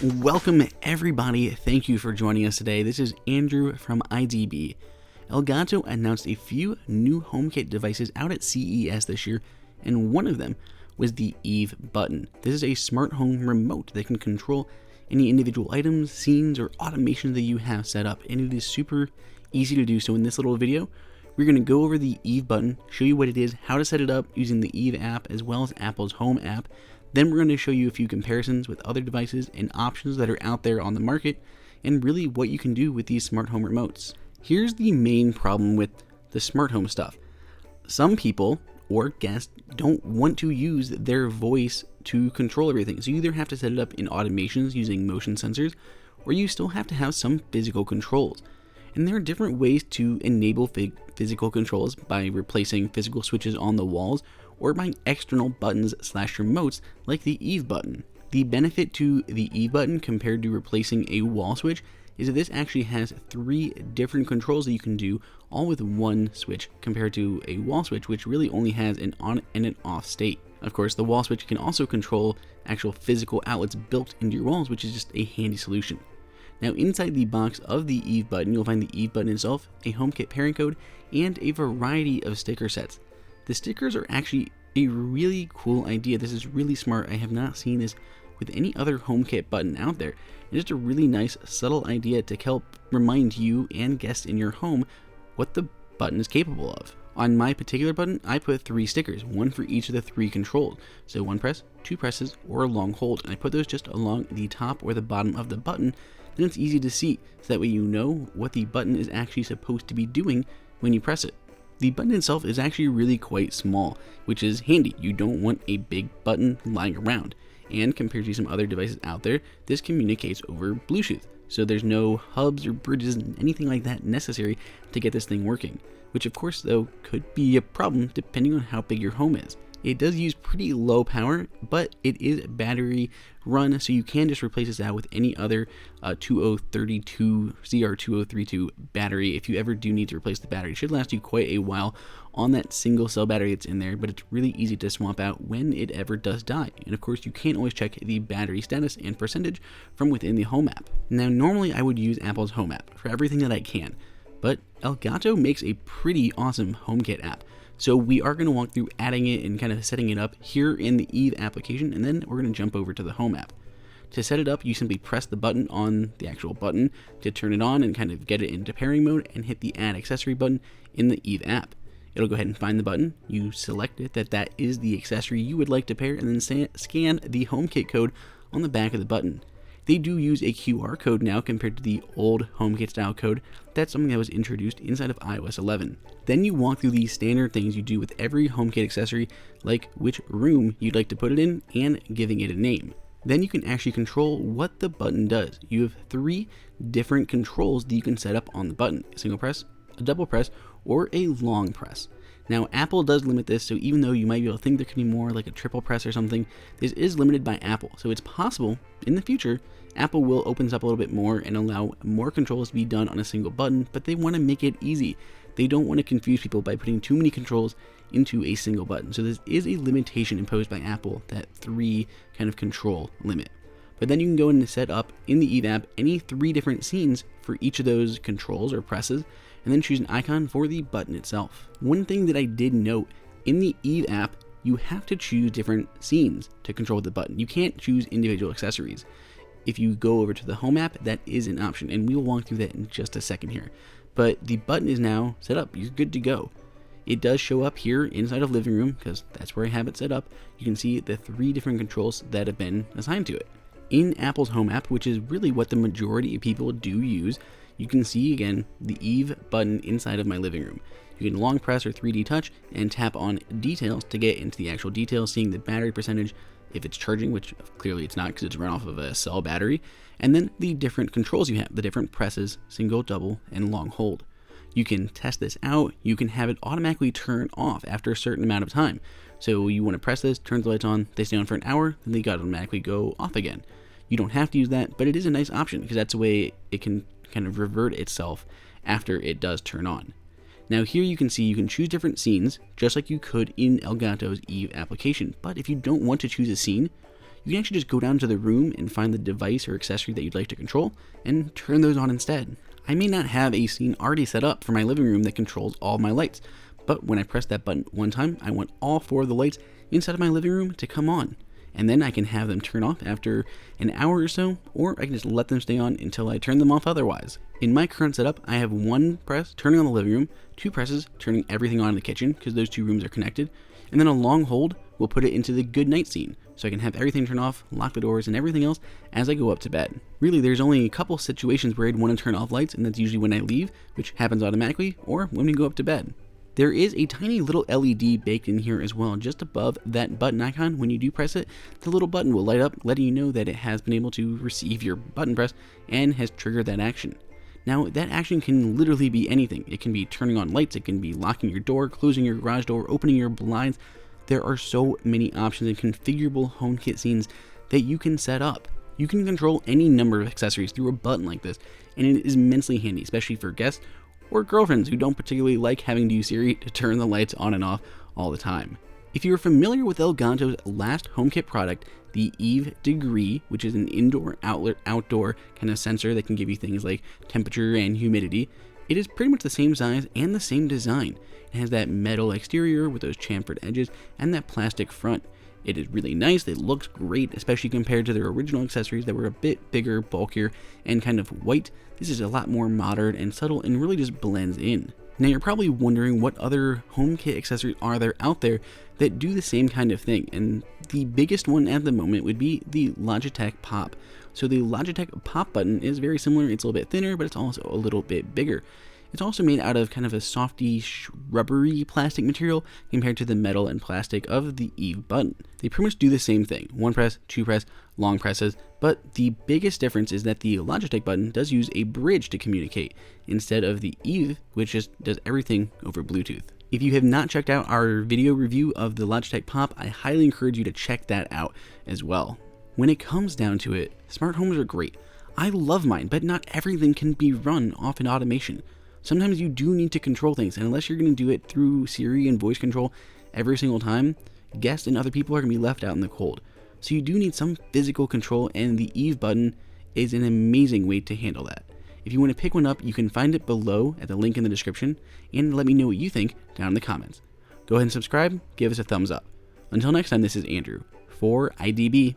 Welcome everybody, thank you for joining us today. This is Andrew from IDB. Elgato announced a few new HomeKit devices out at CES this year, and one of them was the Eve Button. This is a smart home remote that can control any individual items, scenes, or automations that you have set up, and it is super easy to do. So in this little video, we're going to go over the Eve Button, show you what it is, how to set it up using the Eve app as well as Apple's Home app. Then we're going to show you a few comparisons with other devices and options that are out there on the market, and really what you can do with these smart home remotes. Here's the main problem with the smart home stuff. Some people or guests don't want to use their voice to control everything. So you either have to set it up in automations using motion sensors, or you still have to have some physical controls. And there are different ways to enable physical controls by replacing physical switches on the walls or by external buttons/remotes like the Eve Button. The benefit to the Eve Button compared to replacing a wall switch is that this actually has 3 different controls that you can do all with one switch compared to a wall switch, which really only has an on and an off state. Of course, the wall switch can also control actual physical outlets built into your walls, which is just a handy solution. Now inside the box of the Eve Button, you'll find the Eve Button itself, a HomeKit pairing code, and a variety of sticker sets. The stickers are actually a really cool idea. This is really smart. I have not seen this with any other HomeKit button out there. It's just a really nice, subtle idea to help remind you and guests in your home what the button is capable of. On my particular button, I put 3 stickers, one for each of the 3 controls. So 1 press, 2 presses, or a long hold. And I put those just along the top or the bottom of the button. Then it's easy to see, so that way you know what the button is actually supposed to be doing when you press it. The button itself is actually really quite small, which is handy. You don't want a big button lying around. And compared to some other devices out there, this communicates over Bluetooth. So there's no hubs or bridges, anything like that necessary to get this thing working. Which of course though could be a problem depending on how big your home is. It does use pretty low power, but it is battery run, so you can just replace this out with any other 2032 CR2032 battery if you ever do need to replace the battery. It should last you quite a while on that single cell battery that's in there, but it's really easy to swap out when it ever does die. And of course, you can always check the battery status and percentage from within the Home app. Now, normally I would use Apple's Home app for everything that I can, but Elgato makes a pretty awesome HomeKit app. So we are going to walk through adding it and kind of setting it up here in the Eve application, and then we're going to jump over to the Home app. To set it up, you simply press the button on the actual button to turn it on and kind of get it into pairing mode, and hit the Add Accessory button in the Eve app. It'll go ahead and find the button, you select it that is the accessory you would like to pair, and then scan the HomeKit code on the back of the button. They do use a QR code now compared to the old HomeKit style code. That's something that was introduced inside of iOS 11. Then you walk through the standard things you do with every HomeKit accessory, like which room you'd like to put it in and giving it a name. Then you can actually control what the button does. You have 3 different controls that you can set up on the button: a single press, a double press, or a long press. Now, Apple does limit this, so even though you might be able to think there could be more like a triple press or something, this is limited by Apple. So it's possible in the future, Apple will open this up a little bit more and allow more controls to be done on a single button, but they want to make it easy. They don't want to confuse people by putting too many controls into a single button. So this is a limitation imposed by Apple, that 3 kind of control limit. But then you can go in and set up in the Eve app any 3 different scenes for each of those controls or presses, and then choose an icon for the button itself. One thing that I did note, in the Eve app, you have to choose different scenes to control the button. You can't choose individual accessories. If you go over to the Home app, that is an option, and we'll walk through that in just a second here. But the button is now set up. You're good to go. It does show up here inside of Living Room, because that's where I have it set up. You can see the 3 different controls that have been assigned to it. In Apple's Home app, which is really what the majority of people do use, you can see again the Eve button inside of my living room. You can long press or 3D touch and tap on details to get into the actual details, seeing the battery percentage, if it's charging, which clearly it's not because it's run off of a cell battery, and then the different controls you have, the different presses, single, double, and long hold. You can test this out. You can have it automatically turn off after a certain amount of time. So you want to press this, turn the lights on, they stay on for an hour, then they automatically go off again. You don't have to use that, but it is a nice option because that's the way it can kind of revert itself after it does turn on. Now here you can see you can choose different scenes just like you could in Elgato's Eve application, but if you don't want to choose a scene, you can actually just go down to the room and find the device or accessory that you'd like to control and turn those on instead. I may not have a scene already set up for my living room that controls all my lights, but when I press that button one time, I want all 4 of the lights inside of my living room to come on. And then I can have them turn off after an hour or so, or I can just let them stay on until I turn them off otherwise. In my current setup, I have 1 press turning on the living room, 2 presses turning everything on in the kitchen because those 2 rooms are connected, and then a long hold will put it into the good night scene, so I can have everything turn off, lock the doors, and everything else as I go up to bed. Really, there's only a couple situations where I'd want to turn off lights, and that's usually when I leave, which happens automatically, or when we go up to bed. There is a tiny little LED baked in here as well, just above that button icon. When you do press it, the little button will light up, letting you know that it has been able to receive your button press and has triggered that action. Now, that action can literally be anything. It can be turning on lights, it can be locking your door, closing your garage door, opening your blinds. There are so many options and configurable HomeKit scenes that you can set up. You can control any number of accessories through a button like this, and it is immensely handy, especially for guests or girlfriends who don't particularly like having to use Siri to turn the lights on and off all the time. If you're familiar with Elgato's last HomeKit product, the Eve Degree, which is an indoor outdoor kind of sensor that can give you things like temperature and humidity, it is pretty much the same size and the same design. It has that metal exterior with those chamfered edges and that plastic front. It is really nice, it looks great, especially compared to their original accessories that were a bit bigger, bulkier, and kind of white. This is a lot more modern and subtle and really just blends in. Now you're probably wondering what other HomeKit accessories are there out there that do the same kind of thing, and the biggest one at the moment would be the Logitech Pop. So the Logitech Pop Button is very similar, it's a little bit thinner, but it's also a little bit bigger. It's also made out of kind of a softy, rubbery plastic material compared to the metal and plastic of the Eve Button. They pretty much do the same thing, 1 press, 2 press, long presses, but the biggest difference is that the Logitech Button does use a bridge to communicate, instead of the Eve, which just does everything over Bluetooth. If you have not checked out our video review of the Logitech Pop, I highly encourage you to check that out as well. When it comes down to it, smart homes are great. I love mine, but not everything can be run off an automation. Sometimes you do need to control things, and unless you're going to do it through Siri and voice control every single time, guests and other people are going to be left out in the cold. So you do need some physical control, and the Eve Button is an amazing way to handle that. If you want to pick one up, you can find it below at the link in the description, and let me know what you think down in the comments. Go ahead and subscribe, give us a thumbs up. Until next time, this is Andrew for IDB.